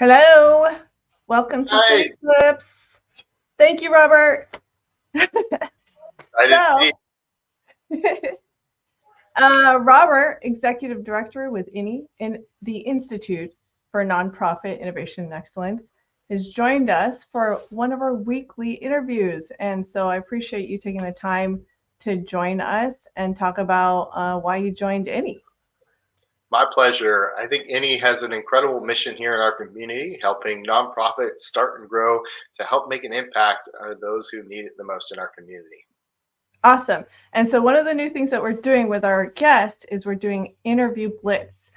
Hello, welcome to Hi, CityClips. Thank you, Robert. excited to So, be. Robert, Executive Director with INIE in the Institute for Nonprofit Innovation and Excellence, has joined us for one of our weekly interviews. And so I appreciate you taking the time to join us and talk about why you joined INIE. My pleasure. I think INIE has an incredible mission here in our community, helping nonprofits start and grow to help make an impact on those who need it the most in our community. Awesome. And so one of the new things that we're doing with our guests is we're doing interview blitz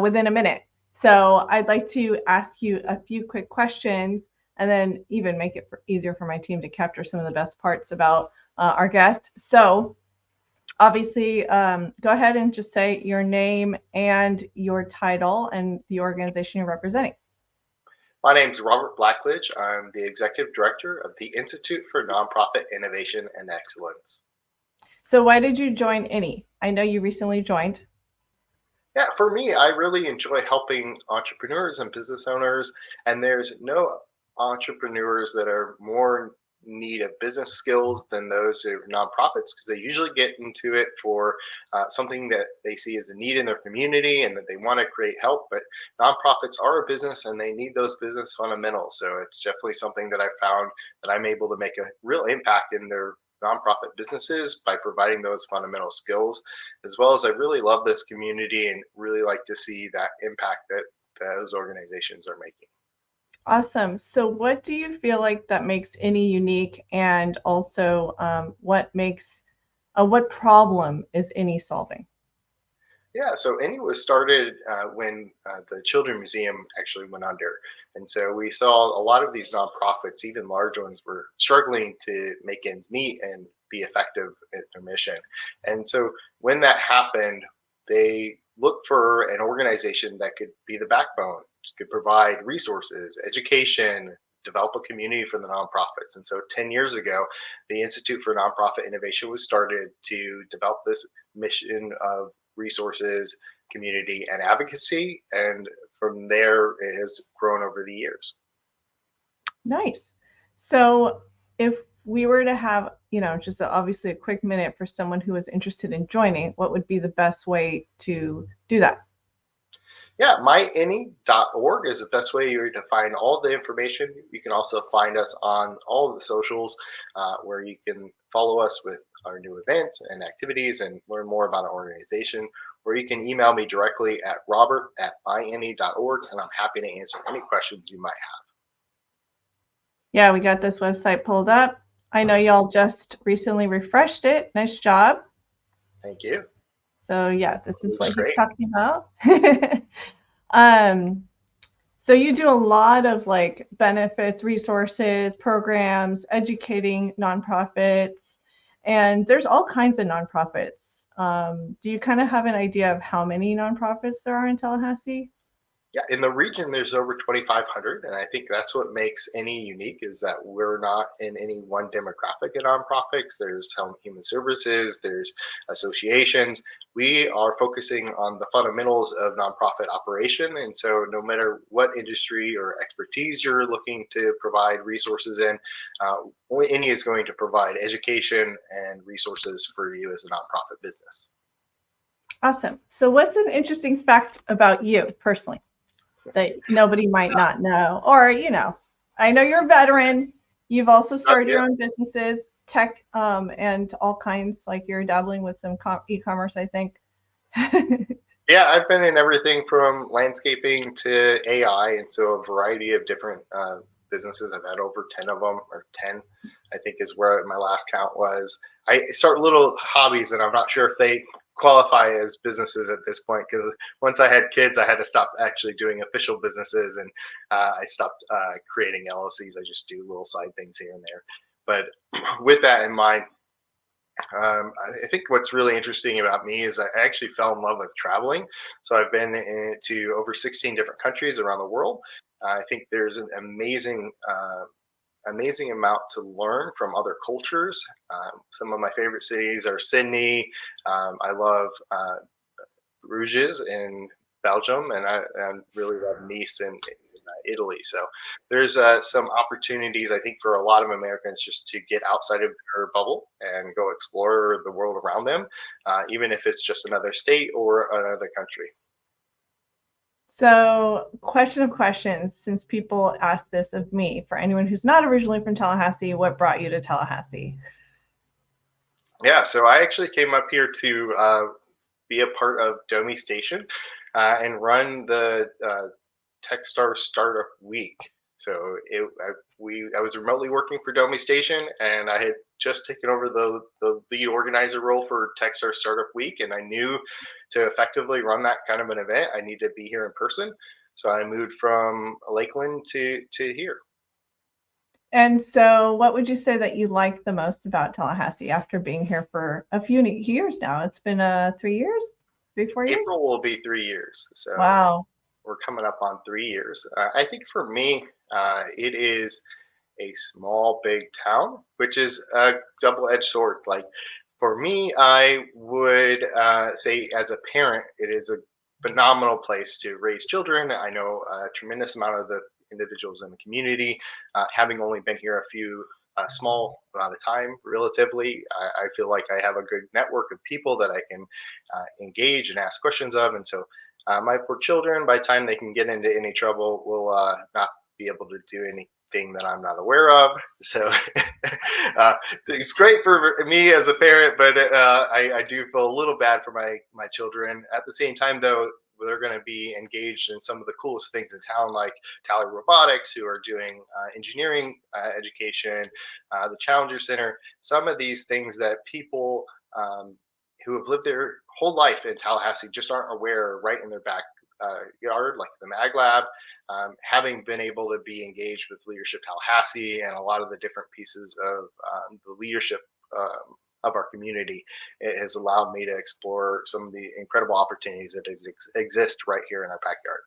within a minute. So I'd like to ask you a few quick questions and then even make it easier for my team to capture some of the best parts about our guest. So obviously, go ahead and just say your name and your title and the organization you're representing. My name is Robert Blacklidge. I'm the Executive Director of the Institute for Nonprofit Innovation and Excellence. So why did you join INIE? I know you recently joined. Yeah, for me, I really enjoy helping entrepreneurs and business owners, and there's no entrepreneurs that are more in need of business skills than those who are nonprofits because they usually get into it for something that they see as a need in their community and that they want to create help. But nonprofits are a business and they need those business fundamentals. So it's definitely something that I found that I'm able to make a real impact in their nonprofit businesses by providing those fundamental skills, as well as I really love this community and really like to see that impact that those organizations are making. Awesome. So what do you feel like that makes INIE unique, and also what problem is INIE solving? Yeah, so INIE was started when the Children's Museum actually went under. And so we saw a lot of these nonprofits, even large ones, were struggling to make ends meet and be effective at their mission. And so when that happened, they looked for an organization that could be the backbone, could provide resources, education, develop a community for the nonprofits. And so 10 years ago, the Institute for Nonprofit Innovation was started to develop this mission of resources, community, and advocacy. And from there, it has grown over the years. Nice. So if we were to have, just obviously a quick minute for someone who is interested in joining, what would be the best way to do that? Yeah, myini.org is the best way to find all the information. You can also find us on all of the socials where you can follow us with our new events and activities and learn more about our organization. Or you can email me directly at robert@ini.org, and I'm happy to answer any questions you might have. Yeah, we got this website pulled up. I know y'all just recently refreshed it. Nice job. Thank you. So yeah, this It is looks what he's great. talking about. um, so you do a lot of like benefits, resources, programs, educating nonprofits, and there's all kinds of nonprofits. Do you kind of have an idea of how many nonprofits there are in Tallahassee? Yeah, in the region, there's over 2,500, and I think that's what makes INIE unique is that we're not in any one demographic in nonprofits. There's human services, there's associations. We are focusing on the fundamentals of nonprofit operation, and so no matter what industry or expertise you're looking to provide resources in, INIE is going to provide education and resources for you as a nonprofit business. Awesome. So what's an interesting fact about you personally that nobody might not know? Or, I know you're a veteran. You've also started your Yeah. own businesses, tech, and all kinds, like you're dabbling with some e-commerce, I think. Yeah, I've been in everything from landscaping to AI, and so a variety of different businesses. I've had over 10 of them, or 10, I think is where my last count was. I start little hobbies, and I'm not sure if they qualify as businesses at this point because once I had kids, I had to stop actually doing official businesses, and I stopped creating LLCs. I just do little side things here and there. But with that in mind, I think what's really interesting about me is I actually fell in love with traveling. So I've been to over 16 different countries around the world. I think there's an amazing amount to learn from other cultures. Some of my favorite cities are Sydney. I love Bruges in Belgium, and I really love Nice in Italy. So there's some opportunities, I think, for a lot of Americans just to get outside of their bubble and go explore the world around them, even if it's just another state or another country. So, question of questions, since people ask this of me, for anyone who's not originally from Tallahassee, what brought you to Tallahassee? Yeah, so I actually came up here to be a part of Domi Station and run the Techstars Startup Week. So I was remotely working for Domi Station, and I had just taken over the lead organizer role for Techstars Startup Week, and I knew to effectively run that kind of an event, I need to be here in person. So I moved from Lakeland to here. And so, what would you say that you like the most about Tallahassee after being here for a few years now? It's been 3 years, 3, 4 years? April will be 3 years. So Wow. we're coming up on 3 years. I think for me, it is a small, big town, which is a double-edged sword. Like for me, I would say as a parent, it is a phenomenal place to raise children. I know a tremendous amount of the individuals in the community. Having only been here a few small amount of time, relatively, I feel like I have a good network of people that I can engage and ask questions of, and so my poor children, by the time they can get into any trouble, will not be able to do anything that I'm not aware of. So it's great for me as a parent, but I do feel a little bad for my children. At the same time, though, they're going to be engaged in some of the coolest things in town, like Tally Robotics, who are doing engineering education, the Challenger Center, some of these things that people who have lived their whole life in Tallahassee just aren't aware right in their back yard, like the Mag Lab. Having been able to be engaged with Leadership Tallahassee and a lot of the different pieces of the leadership of our community, it has allowed me to explore some of the incredible opportunities that exist right here in our backyard.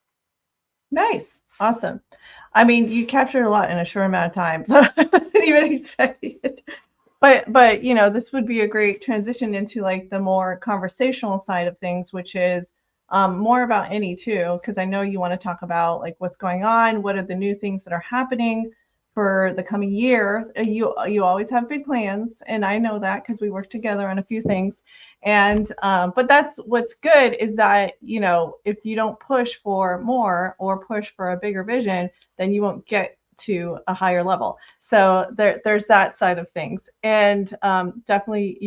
Nice. Awesome. I mean, you captured a lot in a short amount of time, so I wasn't even expecting it. But this would be a great transition into like the more conversational side of things, which is more about INIE too, because I know you want to talk about like what's going on, what are the new things that are happening for the coming year. You always have big plans, and I know that because we work together on a few things. And but that's what's good is that if you don't push for more or push for a bigger vision, then you won't get to a higher level. So there's that side of things, and definitely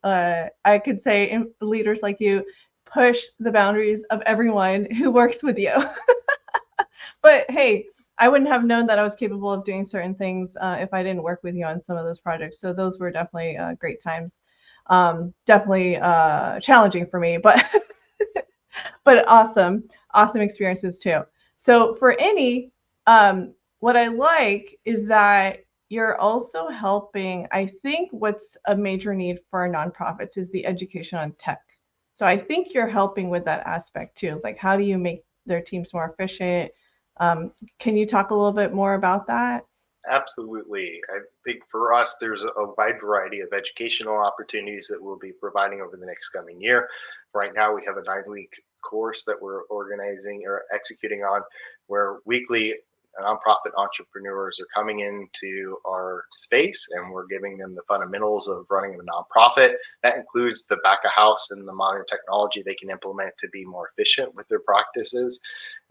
I could say leaders like you push the boundaries of everyone who works with you. But hey, I wouldn't have known that I was capable of doing certain things if I didn't work with you on some of those projects. So those were definitely great times. Definitely challenging for me, but but awesome experiences too. So for INIE, what I like is that you're also helping. I think what's a major need for our nonprofits is the education on tech. So I think you're helping with that aspect too. It's like, how do you make their teams more efficient? Can you talk a little bit more about that? Absolutely. I think for us, there's a wide variety of educational opportunities that we'll be providing over the next coming year. Right now, we have a 9-week course that we're organizing or executing on, where weekly nonprofit entrepreneurs are coming into our space and we're giving them the fundamentals of running a nonprofit. That includes the back of house and the modern technology they can implement to be more efficient with their practices.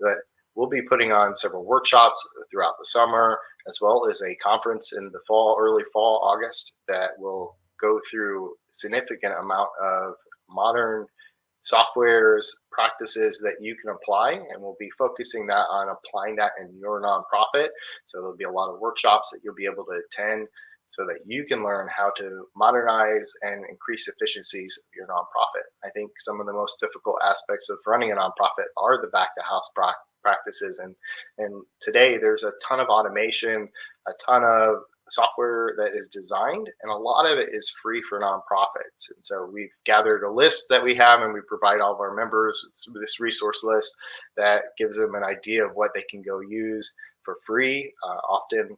But we'll be putting on several workshops throughout the summer, as well as a conference in the fall, early fall, August, that will go through a significant amount of modern softwares, practices that you can apply, and we'll be focusing that on applying that in your nonprofit. So there'll be a lot of workshops that you'll be able to attend so that you can learn how to modernize and increase efficiencies of your nonprofit. I think some of the most difficult aspects of running a nonprofit are the back to house practices, and today there's a ton of automation, a ton of software that is designed, and a lot of it is free for nonprofits. And so we've gathered a list that we have, and we provide all of our members this resource list that gives them an idea of what they can go use for free. Often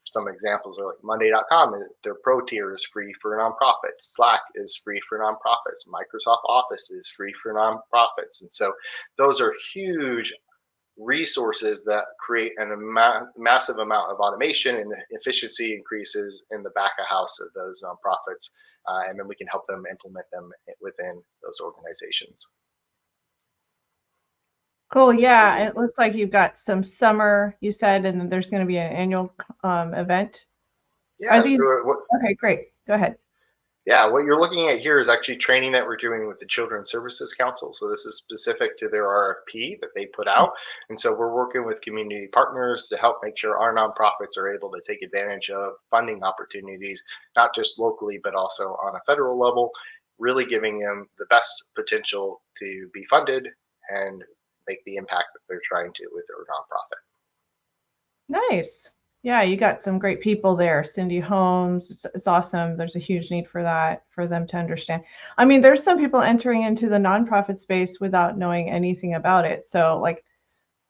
some examples are like Monday.com, their pro tier is free for nonprofits. Slack is free for nonprofits. Microsoft Office is free for nonprofits. And so those are huge resources that create massive amount of automation and efficiency increases in the back of house of those nonprofits. And then we can help them implement them within those organizations. Cool. Yeah. It looks like you've got some summer, you said, and then there's going to be an annual event. Yeah. Are these okay? Great. Go ahead. Yeah, what you're looking at here is actually training that we're doing with the Children's Services Council. So this is specific to their RFP that they put out. And so we're working with community partners to help make sure our nonprofits are able to take advantage of funding opportunities, not just locally, but also on a federal level, really giving them the best potential to be funded and make the impact that they're trying to with their nonprofit. Nice. Yeah, you got some great people there. Cindy Holmes, it's awesome. There's a huge need for that, for them to understand. I mean, there's some people entering into the nonprofit space without knowing anything about it. So like,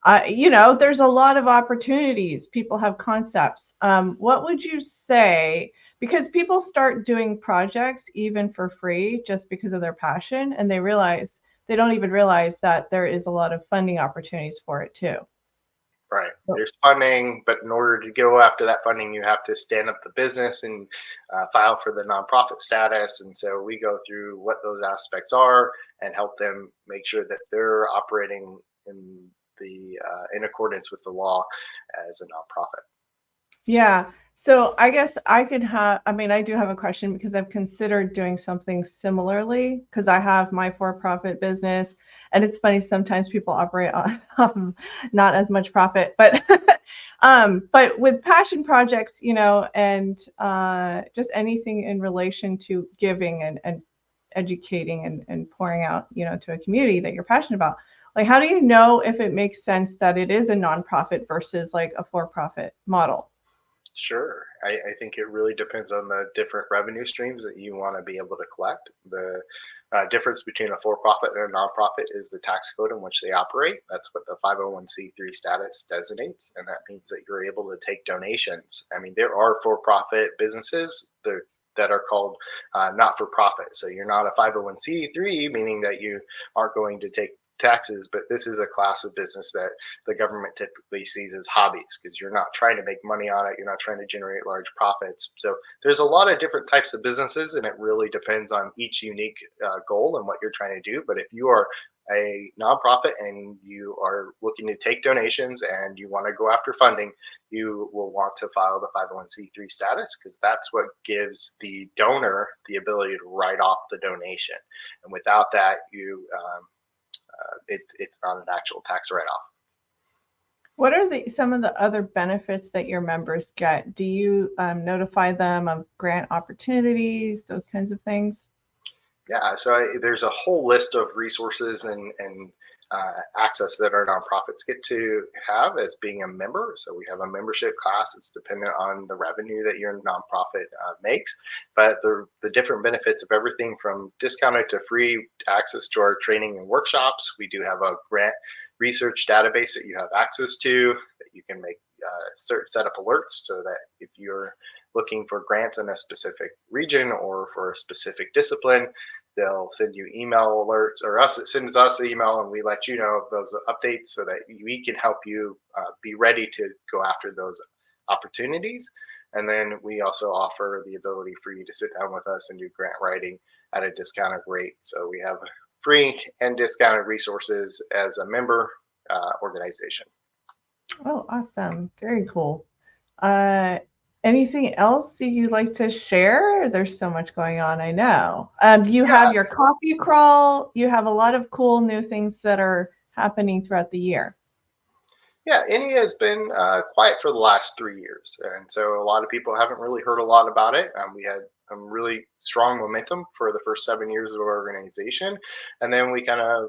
there's a lot of opportunities. People have concepts. What would you say? Because people start doing projects even for free just because of their passion, and they don't even realize that there is a lot of funding opportunities for it too. Right. There's funding, but in order to go after that funding, you have to stand up the business and file for the nonprofit status. And so we go through what those aspects are and help them make sure that they're operating in accordance with the law as a nonprofit. Yeah. So I guess I do have a question because I've considered doing something similarly because I have my for-profit business, and it's funny, sometimes people operate off of not as much profit, but but with passion projects, and just anything in relation to giving and educating and pouring out, to a community that you're passionate about. Like, how do you know if it makes sense that it is a nonprofit versus like a for-profit model? Sure. I think it really depends on the different revenue streams that you want to be able to collect. The difference between a for-profit and a nonprofit is the tax code in which they operate. That's what the 501c3 status designates, and that means that you're able to take donations. I mean, there are for-profit businesses that are called not-for-profit. So you're not a 501c3, meaning that you aren't going to take taxes, but this is a class of business that the government typically sees as hobbies because you're not trying to make money on it. You're not trying to generate large profits. So there's a lot of different types of businesses, and it really depends on each unique goal and what you're trying to do. But if you are a nonprofit and you are looking to take donations and you want to go after funding, you will want to file the 501c3 status because that's what gives the donor the ability to write off the donation. And without that, it's not an actual tax write-off. What are some of the other benefits that your members get? Do you notify them of grant opportunities, those kinds of things? Yeah, so there's a whole list of resources and access that our nonprofits get to have as being a member. So we have a membership class. It's dependent on the revenue that your nonprofit makes, but the different benefits of everything from discounted to free access to our training and workshops. We do have a grant research database that you have access to that you can make set up alerts so that if you're looking for grants in a specific region or for a specific discipline, they'll send you email alerts, or it sends us an email, and we let you know of those updates so that we can help you be ready to go after those opportunities. And then we also offer the ability for you to sit down with us and do grant writing at a discounted rate. So we have free and discounted resources as a member organization. Oh, awesome. Very cool. Anything else that you'd like to share? There's so much going on, I know. You have your coffee crawl. You have a lot of cool new things that are happening throughout the year. Yeah, INIE has been quiet for the last 3 years. And so a lot of people haven't really heard a lot about it. We had some really strong momentum for the first 7 years of our organization. And then we kind of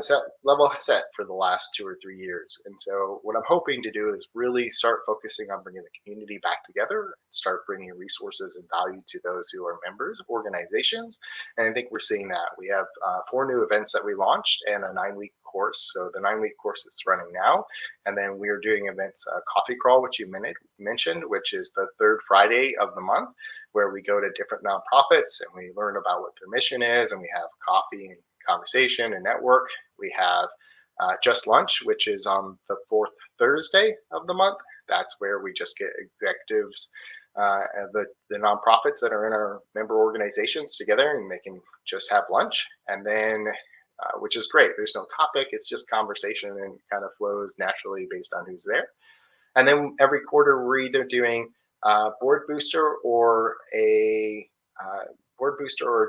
set for the last 2 or 3 years. And so what I'm hoping to do is really start focusing on bringing the community back together, start bringing resources and value to those who are members of organizations. And I think we're seeing that. We have 4 new events that we launched and a 9-week course. So the 9-week course is running now. And then we are doing events, Coffee Crawl, which you mentioned, which is the 3rd Friday of the month, where we go to different nonprofits and we learn about what their mission is, and we have coffee and conversation and network. We have Just Lunch, which is on the fourth Thursday of the month. That's where we just get executives, the nonprofits that are in our member organizations together, and they can just have lunch. And then, which is great. There's no topic. It's just conversation and kind of flows naturally based on who's there. And then every quarter, we're either doing a board booster or a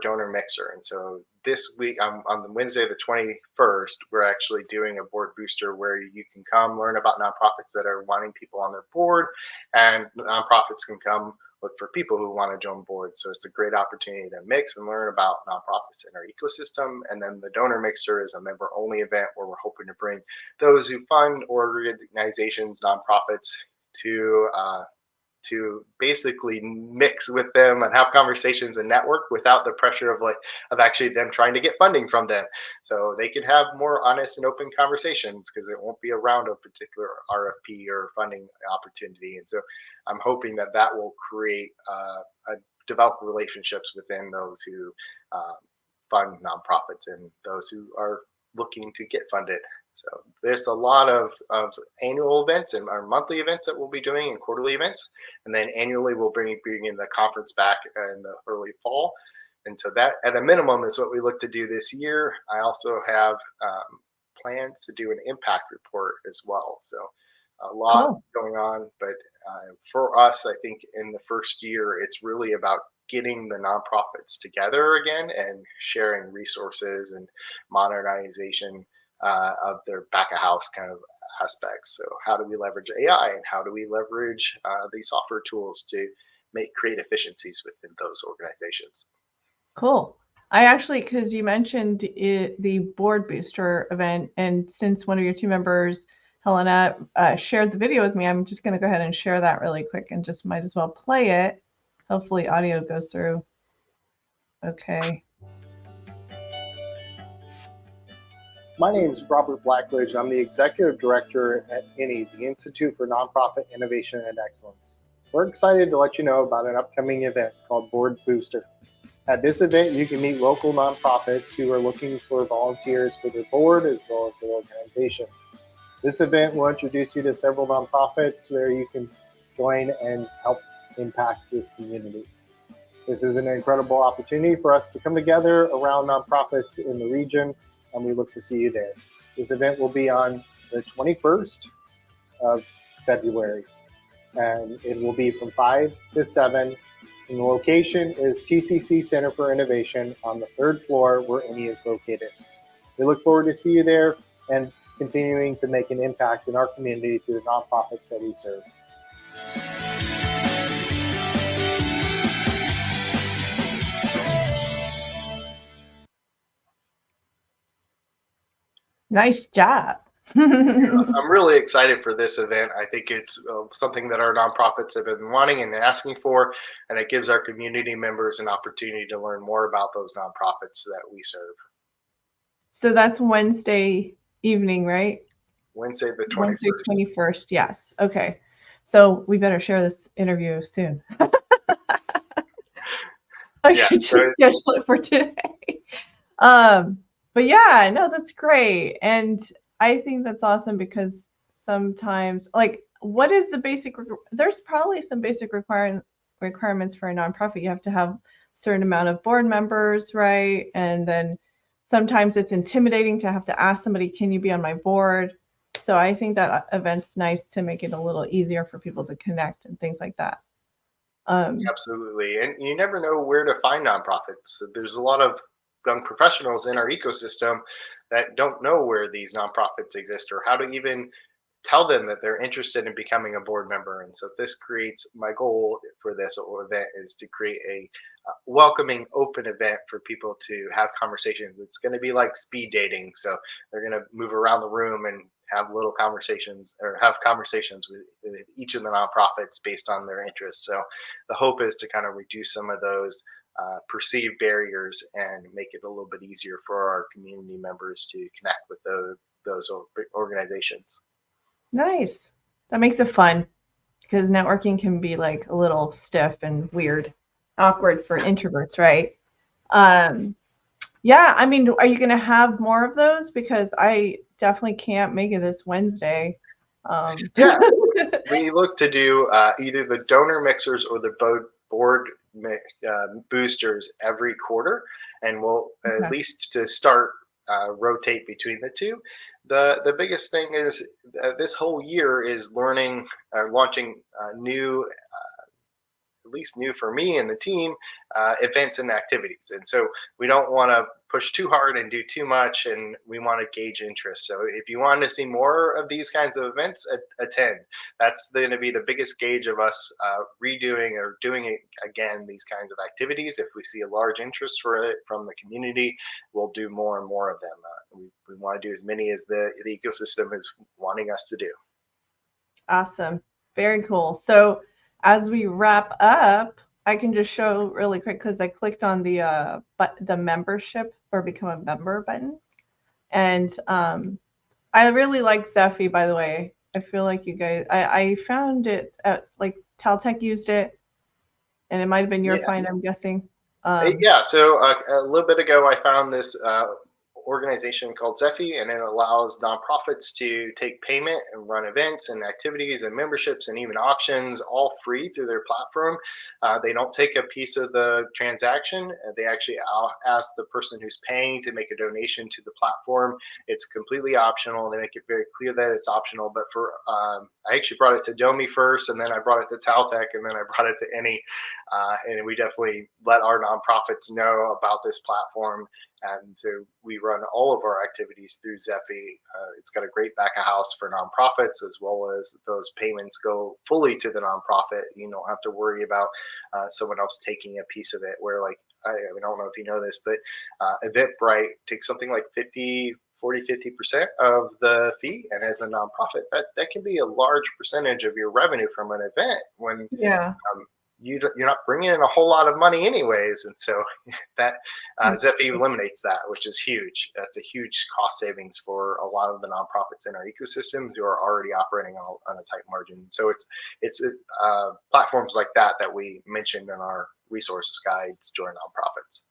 donor mixer. And so this week, on Wednesday, the 21st, we're actually doing a board booster where you can come learn about nonprofits that are wanting people on their board, and nonprofits can come look for people who want to join boards. So it's a great opportunity to mix and learn about nonprofits in our ecosystem. And then the donor mixer is a member only event where we're hoping to bring those who fund organizations, nonprofits, to basically mix with them and have conversations and network without the pressure of actually them trying to get funding from them. So they can have more honest and open conversations because it won't be around a particular RFP or funding opportunity. And so I'm hoping that will create develop relationships within those who fund nonprofits and those who are looking to get funded. So there's a lot of annual events and our monthly events that we'll be doing and quarterly events. And then annually we'll bring in the conference back in the early fall. And so that at a minimum is what we look to do this year. I also have plans to do an impact report as well. So a lot going on, but for us, I think in the first year, it's really about getting the nonprofits together again and sharing resources and modernization of their back of house kind of aspects. So how do we leverage AI and how do we leverage these software tools to create efficiencies within those organizations? Cool. I actually, because you mentioned the board booster event, and since one of your team members, Helena, shared the video with me, I'm just going to go ahead and share that really quick and just might as well play it. Hopefully audio goes through. Okay. My name is Robert Blacklidge. I'm the Executive Director at INIE, the Institute for Nonprofit Innovation and Excellence. We're excited to let you know about an upcoming event called Board Booster. At this event, you can meet local nonprofits who are looking for volunteers for their board as well as their organization. This event will introduce you to several nonprofits where you can join and help impact this community. This is an incredible opportunity for us to come together around nonprofits in the region, and we look to see you there. This event will be on the 21st of February, and it will be from 5 to 7. And the location is TCC Center for Innovation on the 3rd floor where INIE is located. We look forward to see you there and continuing to make an impact in our community through the nonprofits that we serve. Nice job. I'm really excited for this event. I think it's something that our nonprofits have been wanting and asking for, and it gives our community members an opportunity to learn more about those nonprofits that we serve. So that's Wednesday evening, right? Wednesday the 21st. Wednesday 21st, yes. Okay. So we better share this interview soon. Okay, just schedule it for today. But yeah, no, that's great. And I think that's awesome because sometimes, like, what is the basic, there's probably some basic requirements for a nonprofit. You have to have a certain amount of board members, right? And then sometimes it's intimidating to have to ask somebody, can you be on my board? So I think that event's nice to make it a little easier for people to connect and things like that. Absolutely. And you never know where to find nonprofits. There's a lot of young professionals in our ecosystem that don't know where these nonprofits exist or how to even tell them that they're interested in becoming a board member. And so this creates, my goal for this event is to create a welcoming, open event for people to have conversations. It's going to be like speed dating. So they're going to move around the room and have little conversations or have conversations with each of the nonprofits based on their interests. So the hope is to kind of reduce some of those perceived barriers and make it a little bit easier for our community members to connect with those organizations. Nice. That makes it fun because networking can be like a little stiff and weird, awkward for introverts, right? Yeah, I mean, are you going to have more of those? Because I definitely can't make it this Wednesday. Yeah, we look to do either the donor mixers or the board boosters every quarter, and we'll Okay. at least to start rotate between the two. The biggest thing is this whole year is learning, launching new, at least new for me and the team, events and activities. And so we don't want to push too hard and do too much, and we want to gauge interest. So if you want to see more of these kinds of events, attend. That's going to be the biggest gauge of us redoing or doing it again, these kinds of activities. If we see a large interest for it from the community, we'll do more and more of them. We want to do as many as the ecosystem is wanting us to do. Awesome. Very cool. So as we wrap up, I can just show really quick because I clicked on the membership or become a member button. And I really like Zephy, by the way. I feel like you guys, I found it at like Taltech used it, and it might have been your find, I'm guessing. Yeah, so a little bit ago, I found this organization called Zephy, and it allows nonprofits to take payment and run events and activities and memberships and even auctions all free through their platform. They don't take a piece of the transaction. They actually ask the person who's paying to make a donation to the platform. It's completely optional. They make it very clear that it's optional. But for I actually brought it to Domi first, and then I brought it to Taltech, and then I brought it to INIE. And we definitely let our nonprofits know about this platform. And so we run all of our activities through Zephy. It's got a great back of house for nonprofits, as well as those payments go fully to the nonprofit. You don't have to worry about someone else taking a piece of it, where like, I don't know if you know this, but Eventbrite takes something like 50% of the fee. And as a nonprofit, that can be a large percentage of your revenue from an event when you're not bringing in a whole lot of money anyways. And so that Zephy eliminates that, which is huge. That's a huge cost savings for a lot of the nonprofits in our ecosystem who are already operating on a tight margin. So it's platforms like that we mentioned in our resources guides to our nonprofits.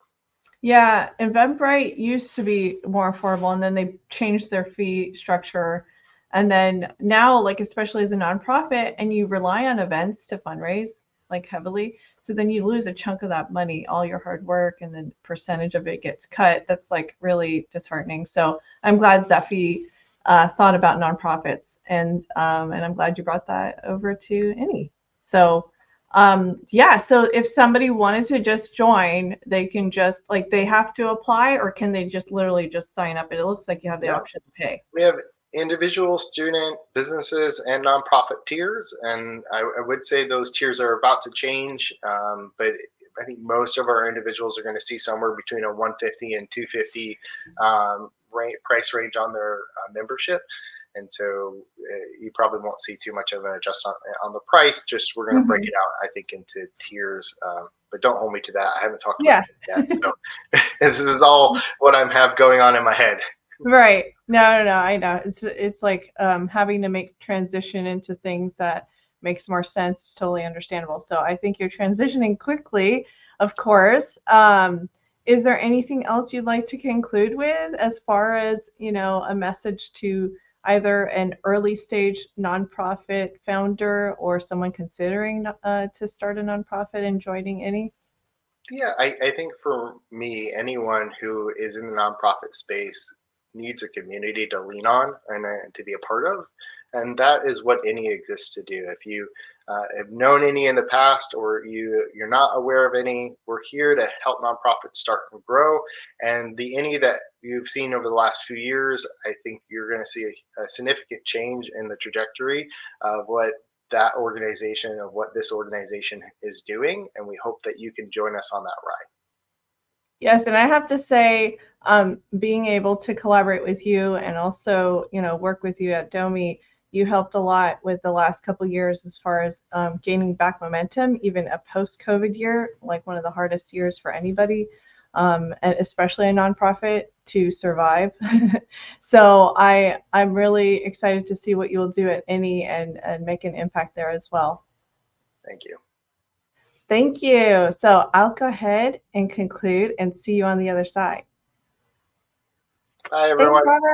Yeah, Eventbrite used to be more affordable, and then they changed their fee structure. And then now, like, especially as a nonprofit, and you rely on events to fundraise, like, heavily, so then you lose a chunk of that money, all your hard work, and then percentage of it gets cut. That's like really disheartening. So I'm glad Zephy thought about nonprofits, and I'm glad you brought that over to INIE. So yeah, so if somebody wanted to just join, they can just, like, they have to apply, or can they just literally just sign up? It looks like you have the option to pay. We have individual, student, businesses, and nonprofit tiers, and I would say those tiers are about to change, but I think most of our individuals are going to see somewhere between a 150 and 250 price range on their membership. And so you probably won't see too much of an adjustment on the price. Just we're going to break it out, I think, into tiers. But don't hold me to that. I haven't talked about it yet. So this is all what I have going on in my head. Right. No, I know. It's like having to make transition into things that makes more sense. It's totally understandable. So I think you're transitioning quickly, of course. Is there anything else you'd like to conclude with as far as, a message to either an early stage nonprofit founder or someone considering to start a nonprofit and joining INIE? Yeah, I think for me, anyone who is in the nonprofit space needs a community to lean on and to be a part of. And that is what INIE exists to do. If you have known INIE in the past, or you're not aware of INIE, we're here to help nonprofits start and grow. And the INIE that you've seen over the last few years, I think you're going to see a significant change in the trajectory of what this organization is doing. And we hope that you can join us on that ride. Yes, and I have to say, being able to collaborate with you and also, work with you at Domi, you helped a lot with the last couple of years as far as gaining back momentum, even a post-COVID year, like one of the hardest years for anybody, and especially a nonprofit to survive. So I'm really excited to see what you'll do at INIE and make an impact there as well. Thank you. Thank you. So I'll go ahead and conclude and see you on the other side. Bye, everyone. Thanks, Robert.